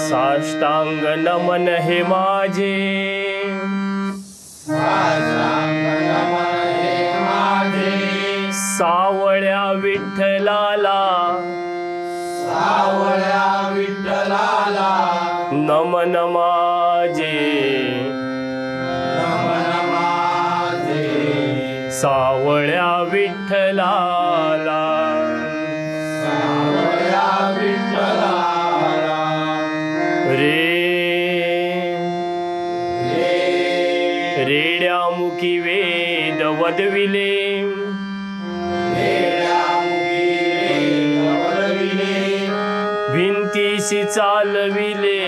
साष्टांग नमन हे माझे, सावळ्या विठ्ठलाला, नमन माझे, सावळ्या विठ्ठलाला, रेड्यामुखी वेद वदविले, भिंतीशी चालविले,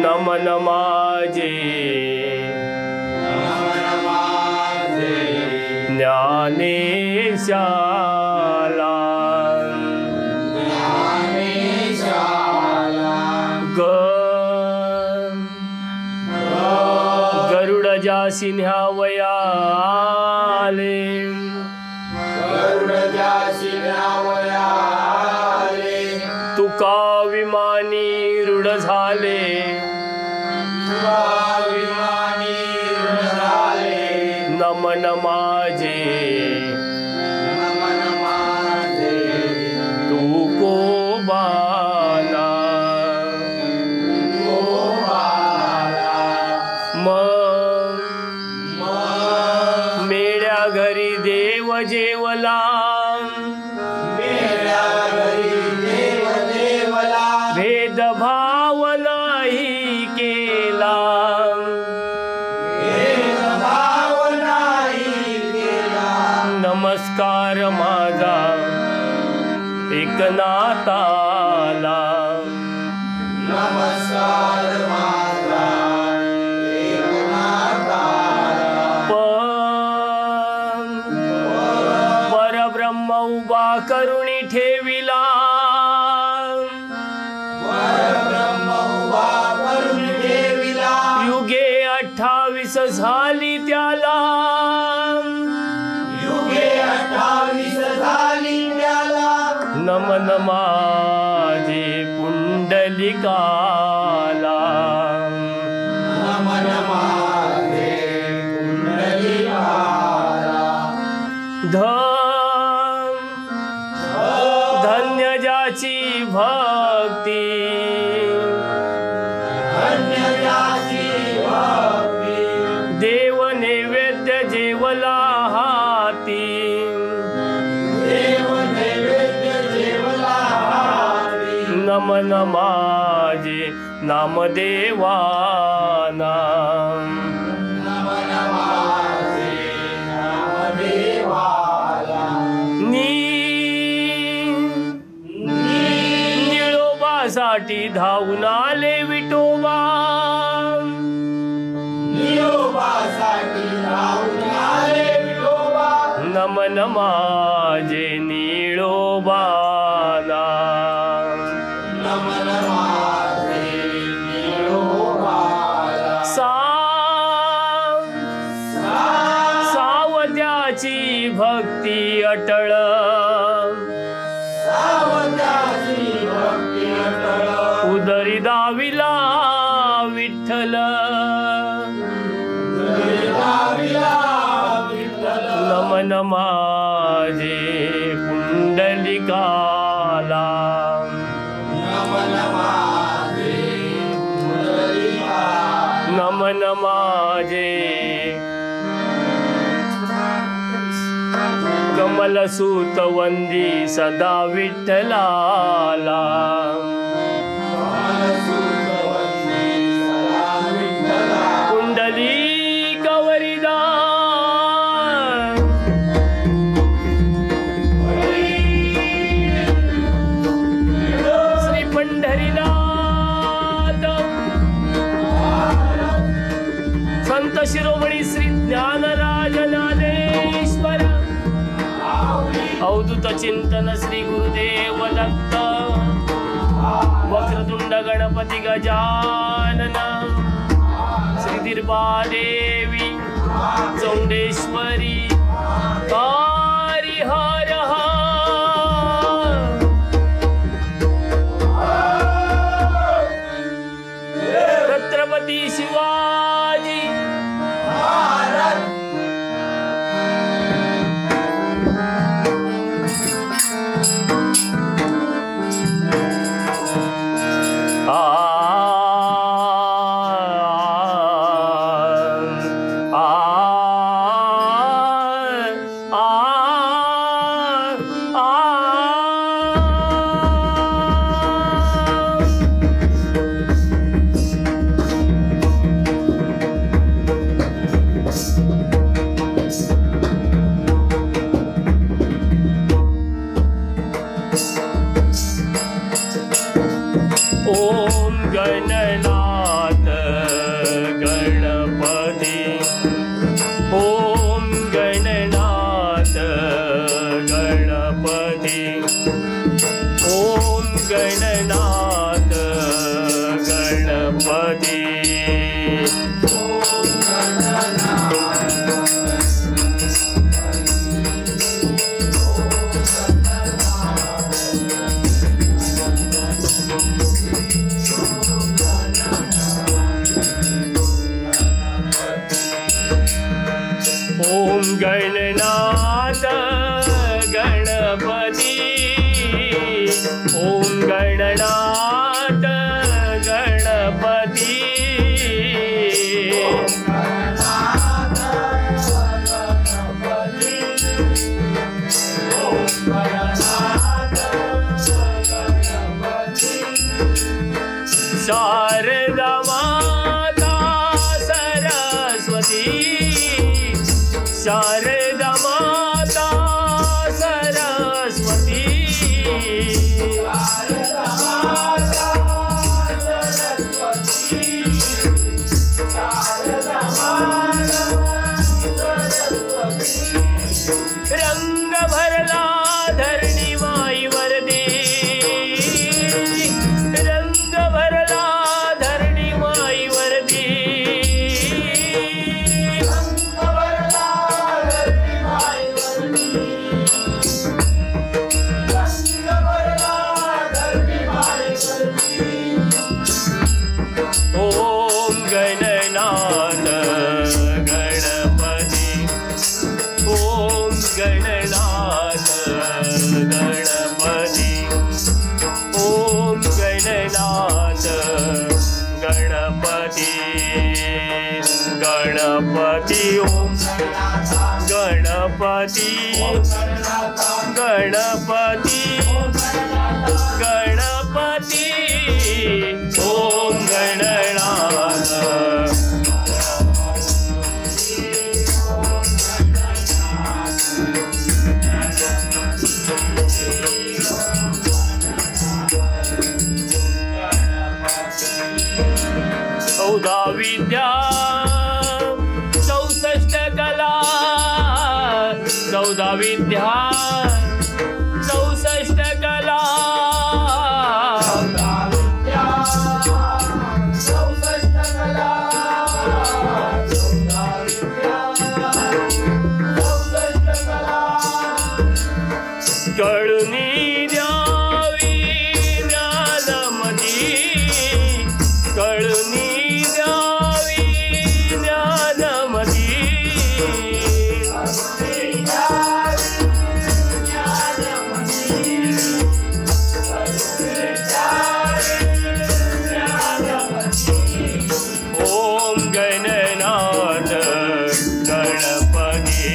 नमन माझे, ज्ञानेशाला, गरुडजासी न्यावया आले, तुका विमानी रूढ झाले, नमन माझे, तू कोबाना, मेळ्या घरी देव जेवला, भेदभाव नाही केला, नमस्कार माझा एकनाथाला, परब्रह्म उभा करुणी ठेविला, युगे 28 झाली त्याला, नमन माझे पुंडलिकाला, धन्य ज्याची भक्ती, देव नैवेद्य जेवला हाती, नमन माझे नामदेवाना, निळोबासाठी धावून आले विठोबा, नमन माझे निळोबाना, सावत्याची भक्ती अटळ, उदरी दाविला विठ्ठल, नमन माझे पुंडलिकाला, नमन माझे कमलसूत वंदी सदा विठ्ठलाला, कुंडली कवरिदा, श्री पंढरीनाथ संत शिरोमणी श्री ज्ञानराज ज्ञानेश्वर, अवधूत चिंतन श्री गुरुदेव दत्त, वक्रतुंड गणपती गजानन, श्री दिर्बादेवी चौंडेश्वरी, हरि हर गणनाथ गणपती ओम गणनाथ गणपती ओम गणनाथ गणपती ओम गणनाथ गणपती ओम गणनाथ गणपती शारदा माता सरस्वती शारदा माता सरस्वती रंग भरला धरणी माईवर दे रंग भरला धरणी माईवर दे ओम गणनाथ गणपती ओम गणनाथ गणपती ओम गणनाथ गणपती गणपती ओम गणपती गणपती गणपती ओम गणनाथ चौदा विद्या 64 कला 14 विद्या 64 कला 64 कला कळुनी द्यावी ज्ञानमती कळुनी द्यावी ज्ञानमती ओम गणनाथ गणपती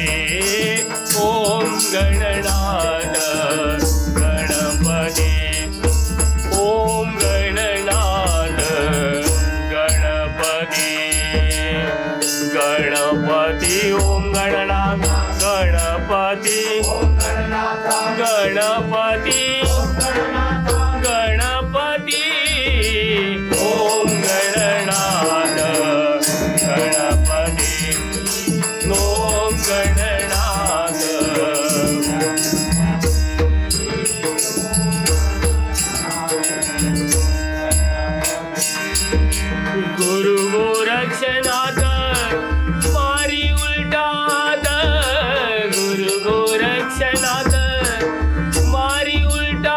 ओम गणनाथ गणपती ओम गणनाथ गणपती गणपती ओम गणनाथ गणपती गणपती गणपती ओम गणनाथ गणपती ओम गणनाथ गुरु गोरक्षनाथ मारी उलटात गुरु गोरक्षनाथ मारी उलटा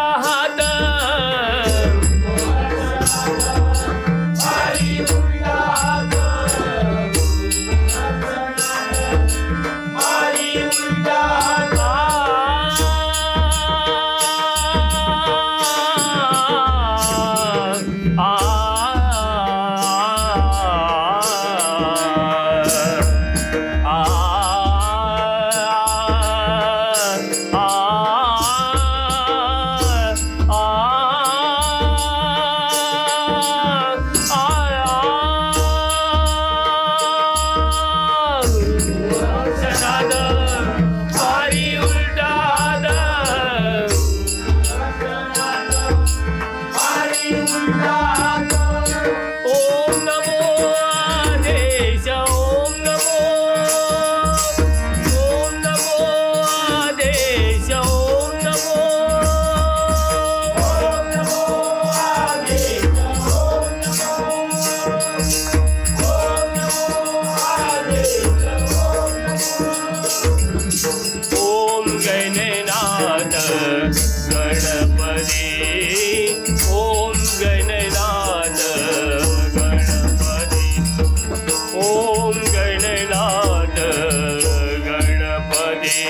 गणपती ओम गणनाथ गणपती ओम गणनाथ गणपती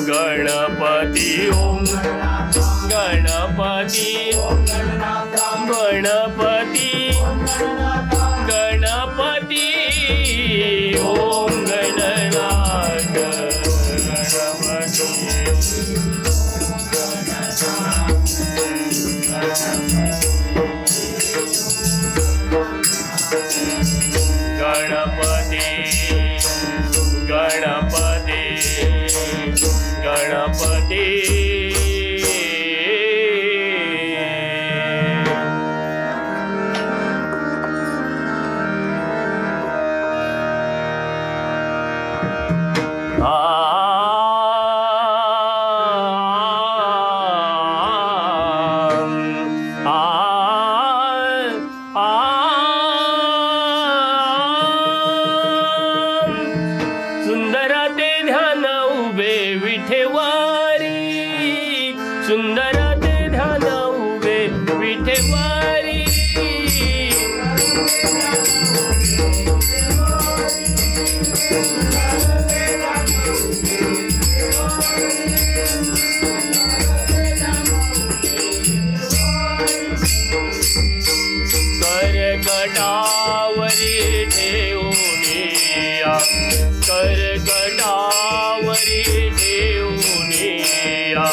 गणपती ओम गणपती गणपती गणपती ओम गणनाथ गणपती गणपती गणपती सुंदर ते ध्यान उभे विठेवारी सुंदर ते ध्यान उभे विठेवारी करगटावरी ठेवूनिया करगटावरी ठेवूनिया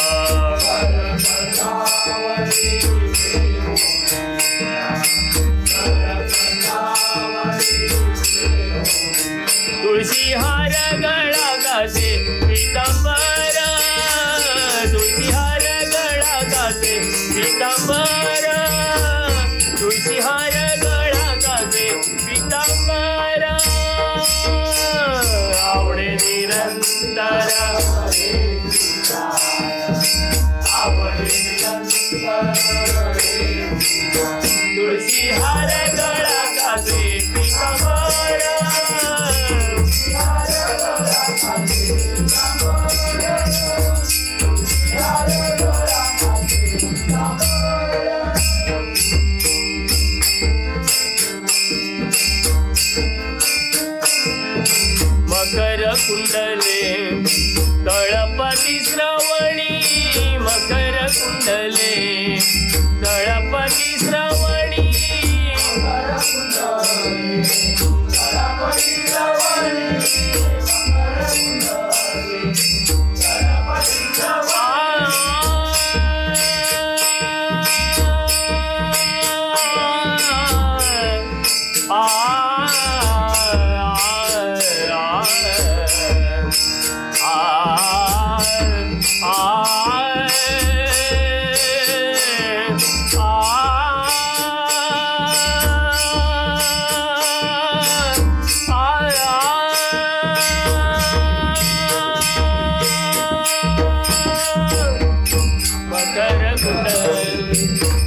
तुळशी हार गळा गाते पीतांबर तुळशी हार गळा गाते पीतांबर तुळशी हार गळा गाते पीतांबर आवडे निरंतर तुळशी हार गळा गाते पीतांबर मकर कुंडले तळपती श्रवणी मकर कुंडले तळपती श्रवणी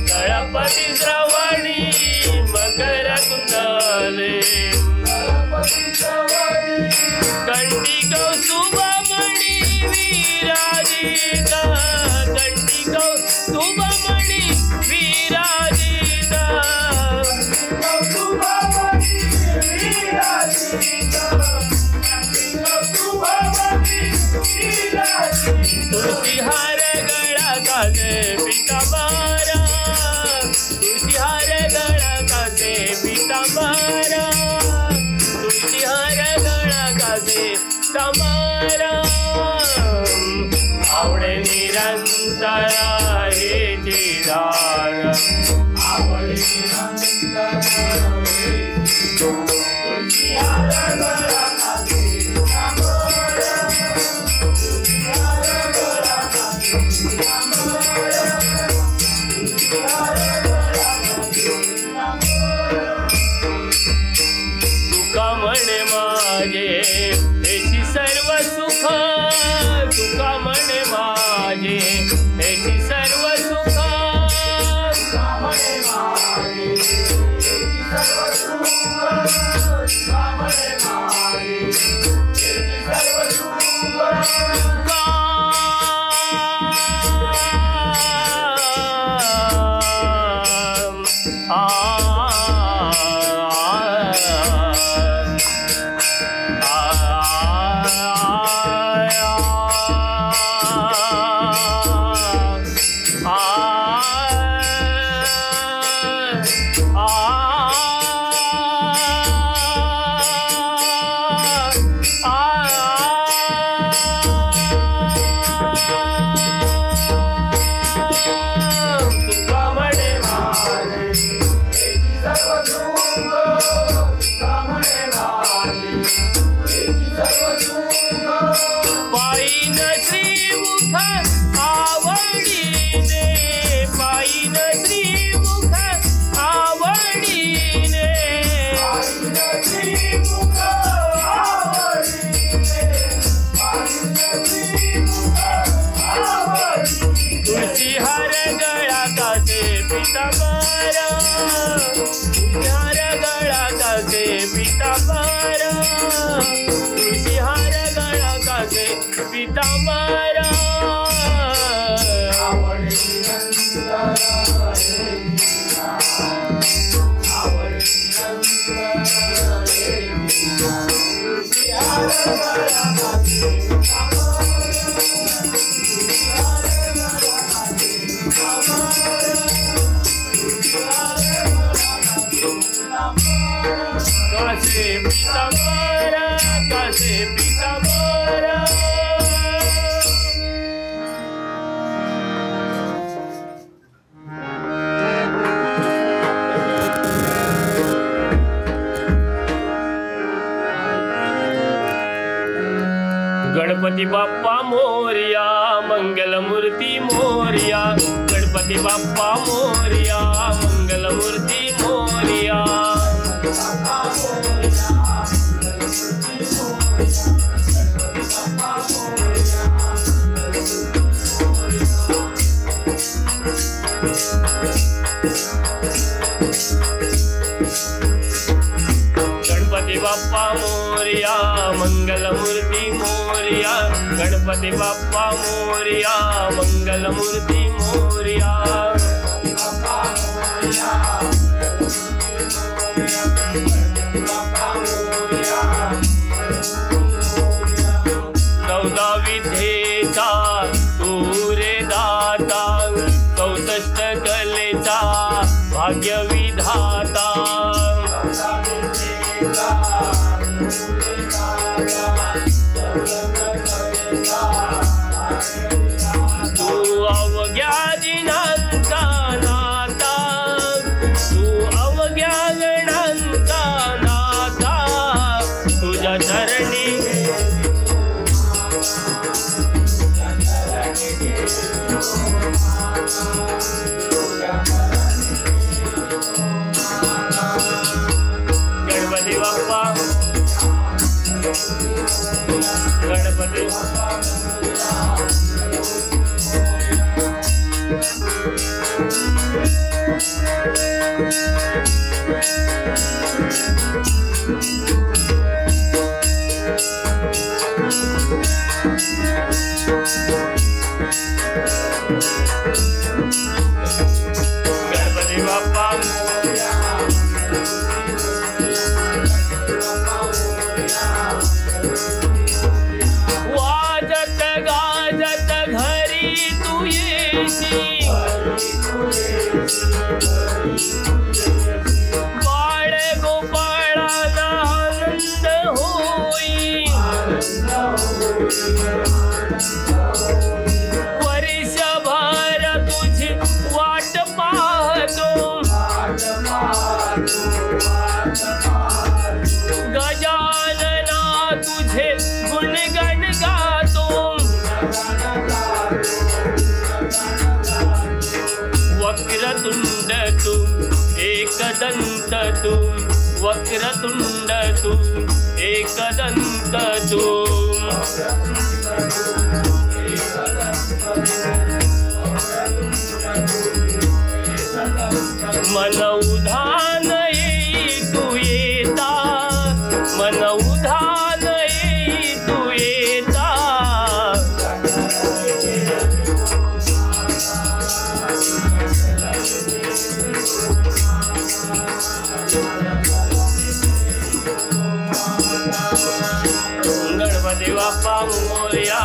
तळपती श्रवणी मकर कुंडले कंठी कौस्तुभमणी विराजित कंठी कौस्तुभमणी विराजित तुळशी हार गळा गाते पीतांबर तुळशी हार गळा गाते पीतांबर तुळशी हार गळा गाते पीतांबर आवडे निरंतर हे चिदान आवडे निरंतर तुळशी हार गळा गाते तुका म्हणे माझे हेची सर्व सुख तुका म्हणे माझे हेची सर्व सुख तुका तुळशी हार गळा कासे पितांबर, तुळशी हार गळा कासे पितांबर, तुळशी हार गळा कासे पितांबर. कासे पितांबर, कासे पितांबर. गणपती बाप्पा मोरया, मंगलमूर्ती मोरया, गणपती बाप्पा मोरया, मंगलमूर्ती मोरया. गणपती बाप्पा मोरया, मंगलमूर्ती मोरया, गणपती बाप्पा मोरया, मंगलमूर्ती मोरया. चौदा विद्येचा तू रे दाता, 64 कलेचा भाग्य विधाता. तू अवघ्या दिनांचा नाता, तू अवघ्या गणांचा नाता, तुझ्या चरणी गणपती बाप्पा, गणपती गणपती बाप्पा, वाजत गाजत घरी तू येशी, बाळ गोपाळाला आनंद होई. वर्षभर तुझी वाट पाहतो, गजानना तुझे गुणगण गातो. वक्रतुंड तू एकदंत तू, वक्रतुंड तू एकदंत तू. मन उधान येई तू येता, मन उधान येई तू येता. गणपती बाप्पा मोरया,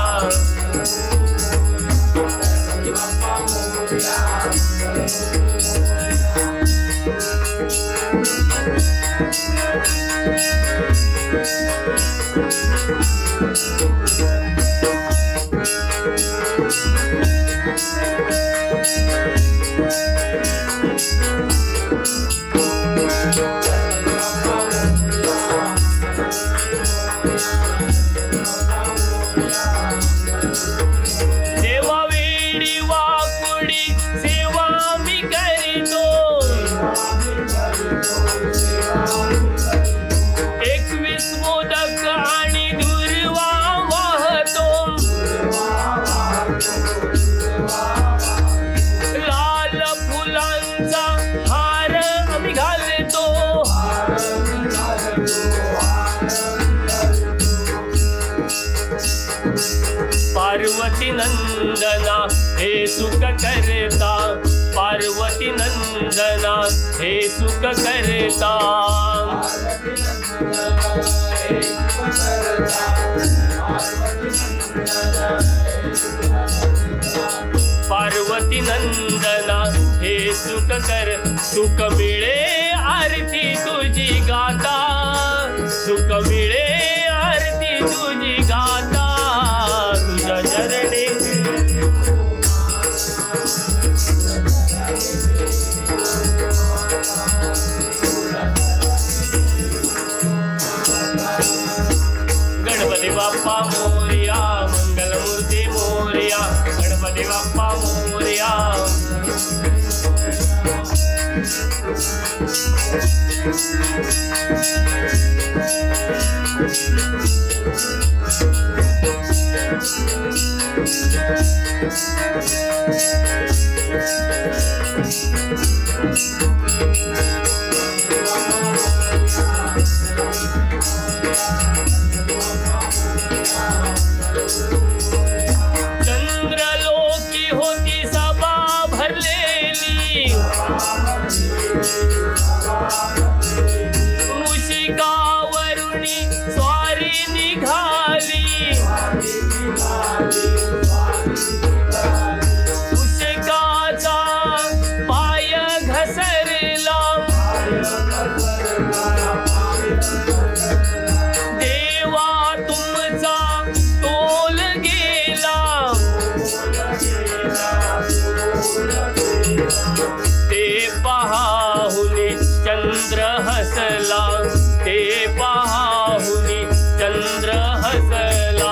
देवा वेडी वाकुडी सेवा मी करीतो, 21 मोदक आणि दुर्वा वाहतो. हे सुख करता पार्वती नंदना हे सुख करता पार्वती नंदना हे सुख कर सुख मिळे आरती तुझी गाता सुख मिळे आरती तुझी गाता तुझ्या चरणी गणपती बाप्पा मोरया मंगलमूर्ती मोरया गणपती बाप्पा मोरया चंद्रलोकी होती सभा भरलेली मुशिकावरुणी स्वारी निघाली मुशिकाचा पाय घसरला देवा तुमचा तोल गेला ते पहाहुनी चंद्र हसला ते पहाहुनी चंद्र हसला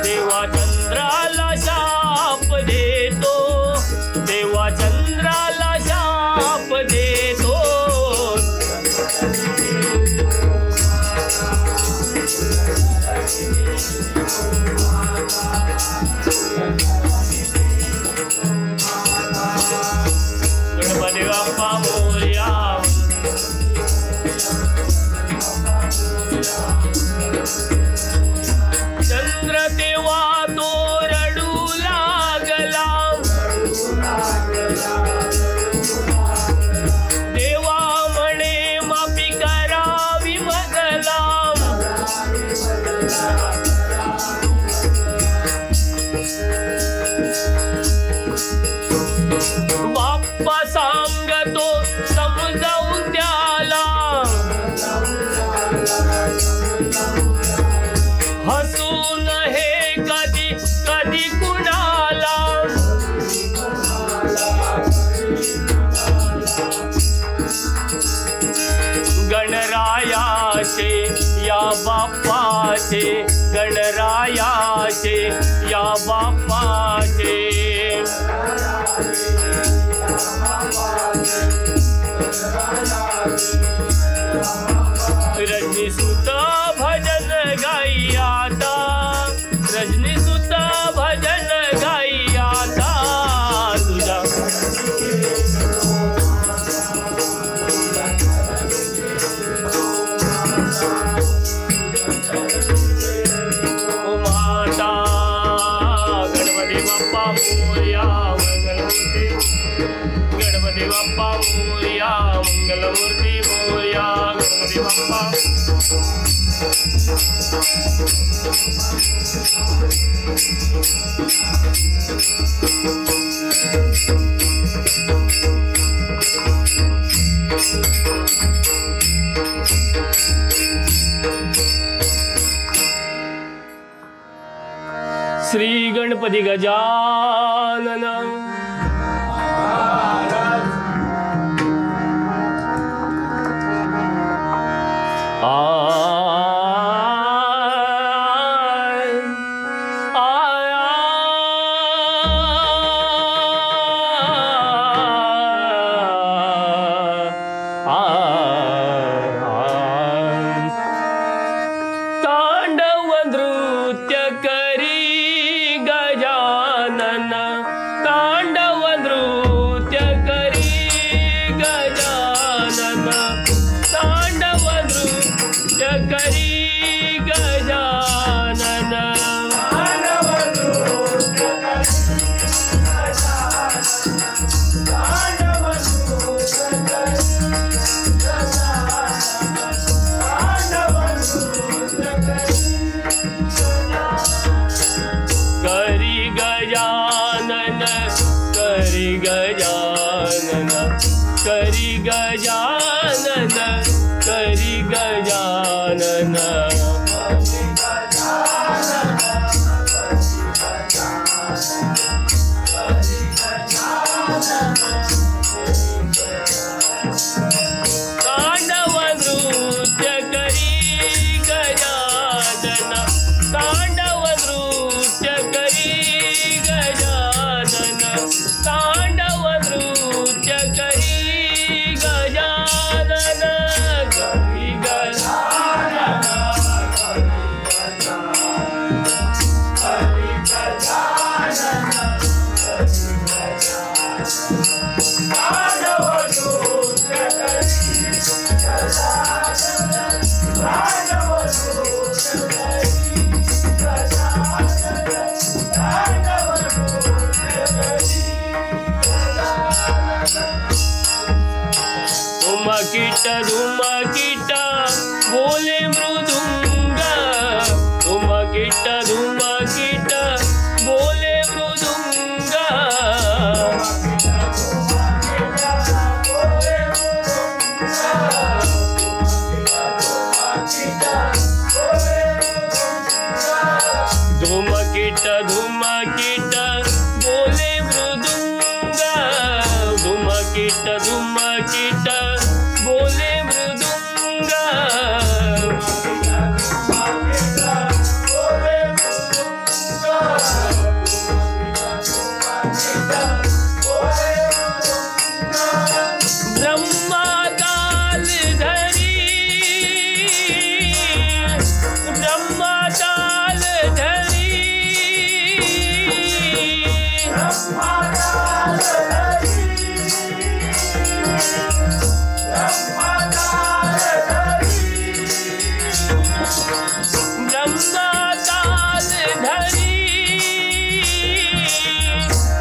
देवा चंद्राला शाप देतो देवा चंद्राला शाप देतो गणपती बाप्पा मोरया चंद्र तेव्हा तो रडू लागला देवा म्हणे माफी करावी मगला बाप्पा सांगतो समजावून द्याला हसून हे कधी कधी कुणाला गणरायाचे या बाप्पाचे गणरायाचे या बाप्पाचे रजनीसुत भजन गाई आता रजनीसुत भजन गाई आता तुझा माता गणपती बाप्पा मोरया मंगलमूर्ती गणपती बाप्पा मोरया मंगलमूर्ती मोरया गणपती बाप्पा श्री गणपती गजानन तांडव नृत्य करी गजानन तांडव करी गजानन करी गजानन करी गजानन करी गजानन करी गजानन तांडव नृत्य करी गजानन तांडव नृत्य करी गजानन तांडव नृत्य करी गजानन करी गजानन धुमकीट धुमकीट बोले मृदुंग धुमकीट धुमकीट बोले मृदुंग धुमकीट धुमकीट बोले मृदुंग धुमकीट धुमकीट बोले मृदुंग ब्रह्मताल धरी ब्रह्मताल धरी ब्रह्मताल धरी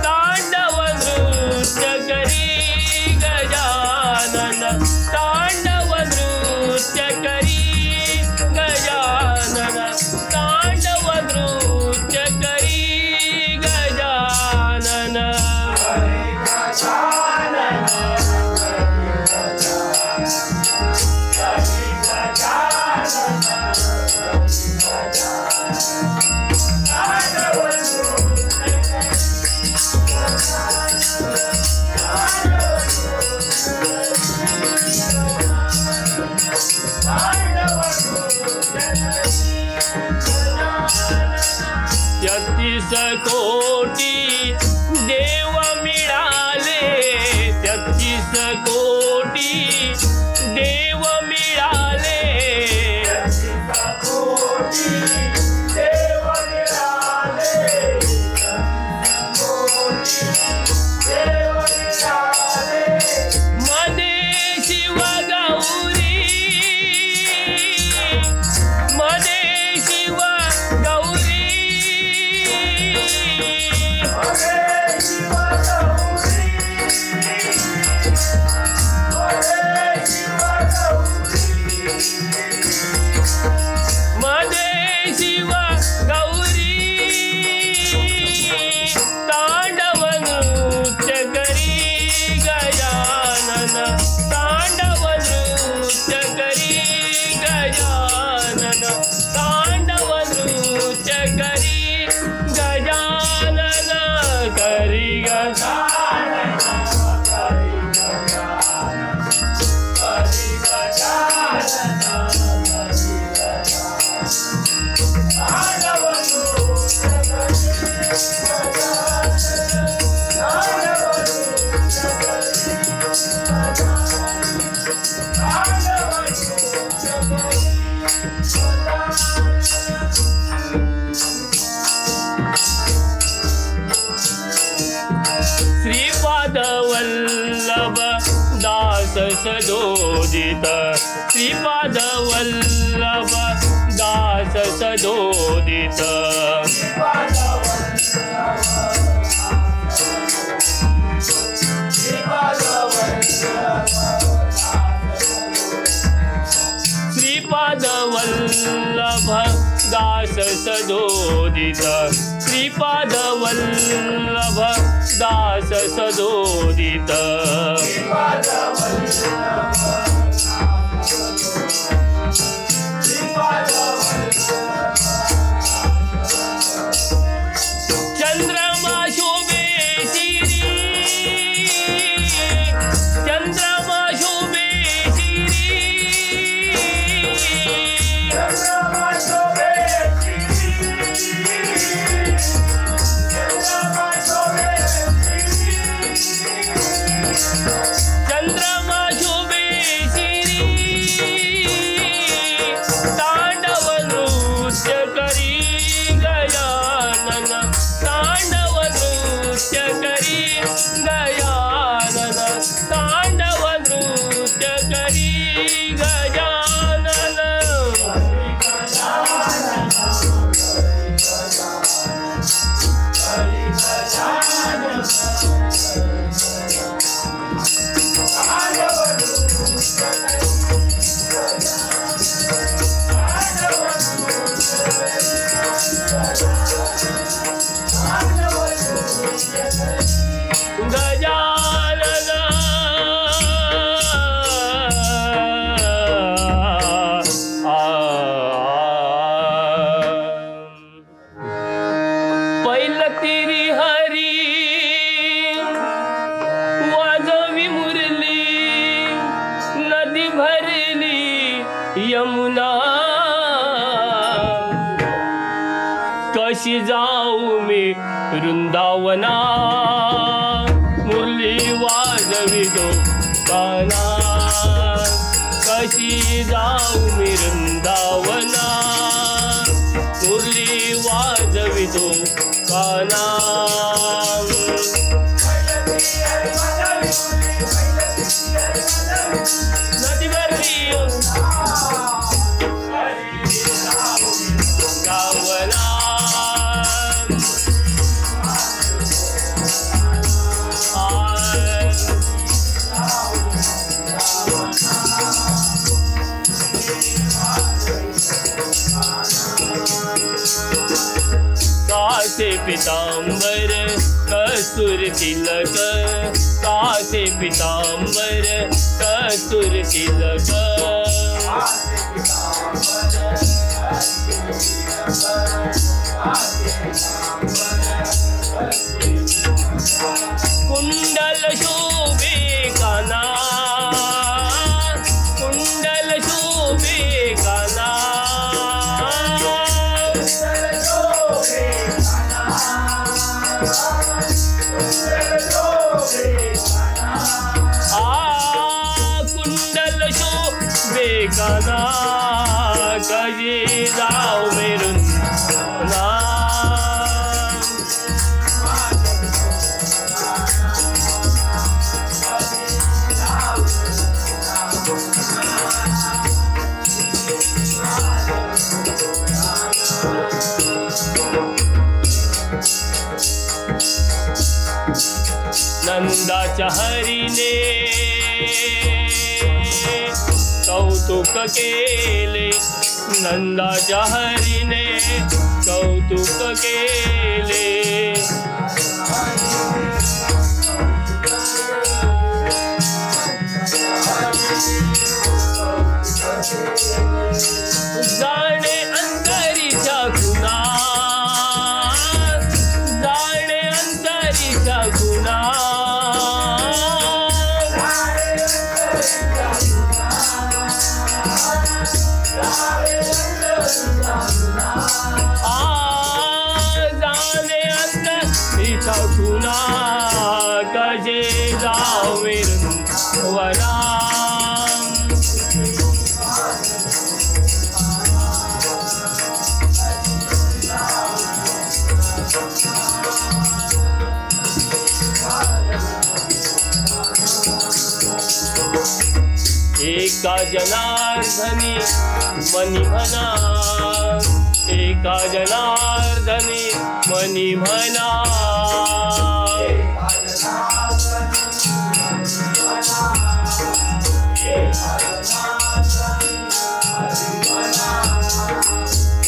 तांडव नृत्य करी गजानन तांडव नृत्य करी गजानन तांडव नृत्य करी गजानन तेहतीस कोटी देव मिळाले 33 कोटी देव मिळाले 33 कोटी देव मिळाले 33 कोटी देव मिळाले मध्ये शिव गौरी मध्ये शिव गौरी तांडव नृत्य करी गजानन तांडव नृत्य करी गजानन तांडव नृत्य करी गजानन करी गजानन श्रीपाद वल्लभ दास सदोदित श्रीपाद वल्लभ सदोदित श्रीपाद वल्लभ दास सदोदित श्रीपाद वल्लभ दास सदोदित चंद्रमा शोभे शिरी चंद्रमा शोभे शिरी चंद्रमा शोभे शिरी तांडव नृत्य करी गजानन तांडव नृत्य करी गजानन तांडव नृत्य करी गजानन गजानन पैलतीरी हरी वाजवी मुरली नदी भरली यमुना कशी जाऊ मी वृंदावना मुरली वाजवितो काना कशी जाऊ मी वृंदावना मुरली वाजवितो काना नदी भरली वृंदावना कासे पीतांबर कस्तूर तिलक कासे पीतांबर कस्तूर तिलक कुंडल शोभे काना कुंडल शोभे काना कुंडल शोभे काना कजी जाऊ मेरून नंदाच्या हरीने कौतुक केले नंदाच्या हरीने कौतुक केले जाणे अंतरीच्या गुणा जाणे अंतरीच्या गुणा जाणे अंतरीच्या गुणा कजे जाऊ वना एका जनार्दनी मनी म्हणा एका जनार्दनी मनी म्हणा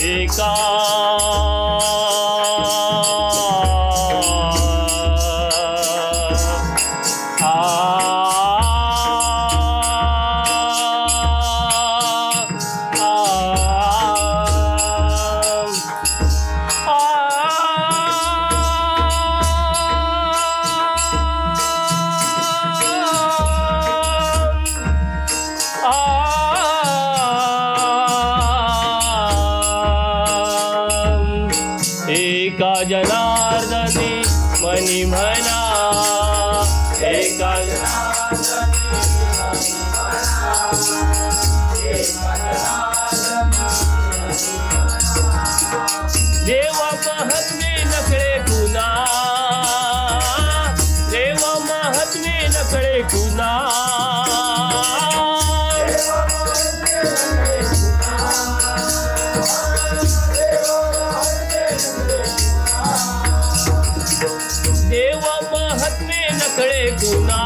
एका एका जनार्दनी मनी म्हणा एका देव महात्मे नकळे पुन्हा देव महात्मे नकळे पुन्हा देव महात्मे नकळे गुना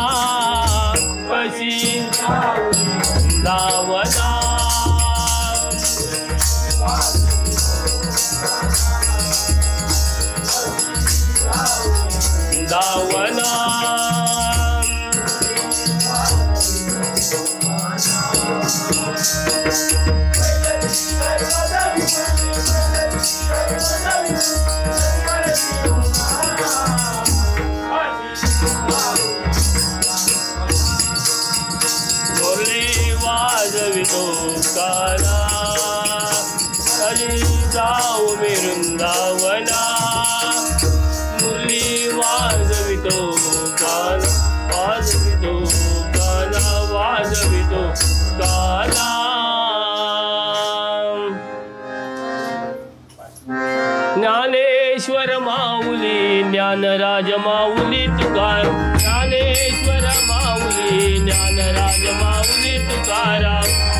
कशी दावना दावना वाजवितो काला हरी जाऊ वृंदावना मुरली वाजवितो काला वाजवितो काला वाजवितो काला ज्ञानेश्वर माऊली ज्ञानराज माऊली तुकाराम ज्ञानेश्वर माऊली ज्ञानराज माऊली तुकाराम